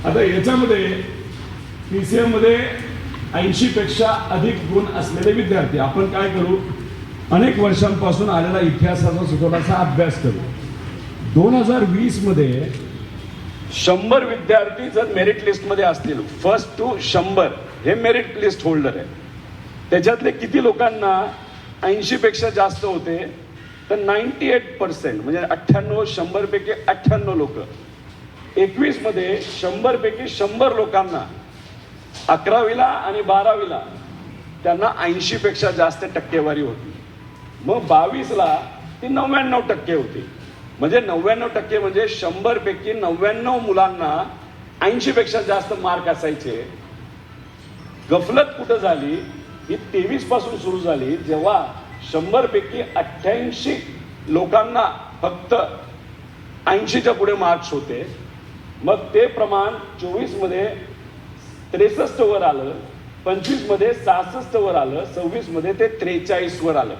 आता याच्यामध्ये PCM मध्ये 80 पेक्षा अधिक गुण असलेले विद्यार्थी, आपण काय करू, अनेक वर्षांपासून आलेला इतिहासाचा थोडासा अभ्यास करू. 2020 मध्ये 100 विद्यार्थी जर मेरिट लिस्ट मध्ये असतील, फर्स्ट टू 100 हे मेरिट लिस्ट होल्डर आहे, त्याच्यातले किती लोकांना 80 पेक्षा जास्त होते, तर 98% म्हणजे 98, 100 पैकी 98 लोक. 21 मध्ये 100 पैकी 100 लोकांना 11वीला आणि 12वीला त्यांना 80 पेक्षा जास्त टक्केवारी होती. मग 22ला ती 99% होती. म्हणजे 99% म्हणजे 100 पैकी 99 मुलांना 80 पेक्षा जास्त मार्क असायचे. गफलत कुठं झाली, ही 23 पासून सुरू झाली, जेव्हा 100 पैकी 88 लोकांना फक्त 80च्या पुढे मार्क्स होते. मग ते प्रमाण 24 मध्ये 63 वर आलं, 25 मध्ये 66 वर आलं, 26 मध्ये ते 43 वर आलं.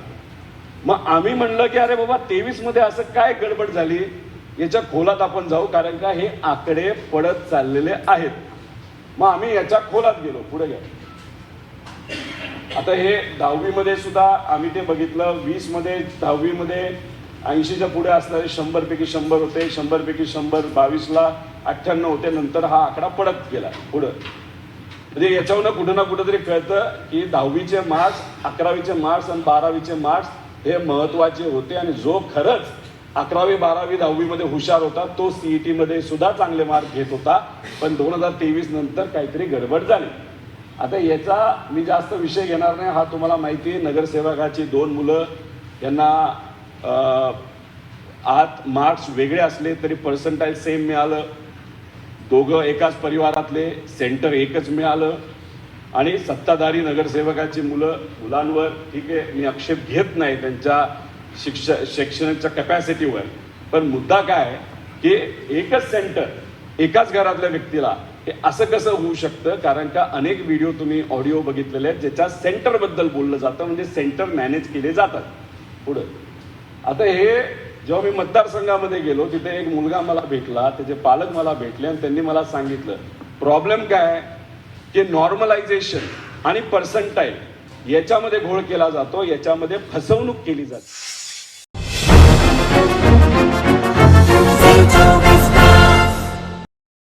मग आम्ही म्हणलं की अरे बाबा 23 मध्ये असं काय गडबड झाली, याच्या खोलात आपण जाऊ, कारण का हे आकडे पडत चाललेले आहेत. मग आम्ही याच्या खोलात गेलो. पुढे घ्या. आता हे 10वी मध्ये सुद्धा आम्ही ते बघितलं. 20 मध्ये 10वी मध्ये 80च्या पुढे असणारे 100 पैकी 100 होते, 100 पैकी 100. 22ला 98 होते. नंतर हा आकडा पडत गेला पुढं. म्हणजे याच्यावर कुठं ना कुठं तरी कळतं की 10वीचे मार्क्स, 11वीचे मार्क्स आणि 12वीचे मार्क्स हे महत्वाचे होते. आणि जो खरंच 11वी 12वी 10वी मध्ये हुशार होता तो CET मध्ये सुद्धा चांगले मार्क घेत होता. पण 2023 नंतर काहीतरी गडबड झाली. आता याचा मी जास्त विषय घेणार नाही. हा तुम्हाला माहिती आहे, नगरसेवकाची 2 मुलं, यांना आत मार्क्स वेगळे असले तरी पर्सेंटाइल सेम मिळालं. दोघं एकाच परिवारातले, सेंटर एकच मिळालं. आणि सत्ताधारी नगरसेवकाची मुलांवर ठीक आहे, मी आक्षेप घेत नाही त्यांच्या शैक्षणिकच्या कॅपॅसिटीवर. पण मुद्दा काय की एकच सेंटर एकाच घरातल्या व्यक्तीला हे असं कसं होऊ शकतं, कारण का अनेक व्हिडिओ तुम्ही ऑडिओ बघितलेले आहेत ज्याच्या सेंटरबद्दल बोललं जातं, म्हणजे सेंटर मॅनेज केले जातात. पुढं आता हे जेव्हा मी मतदारसंघामध्ये गेलो, तिथे एक मुलगा मला भेटला, त्याचे पालक मला भेटले आणि त्यांनी मला सांगितलं प्रॉब्लेम काय की नॉर्मलायझेशन आणि पर्सेंटाईल याच्यामध्ये घोळ केला जातो, याच्यामध्ये फसवणूक केली जाते.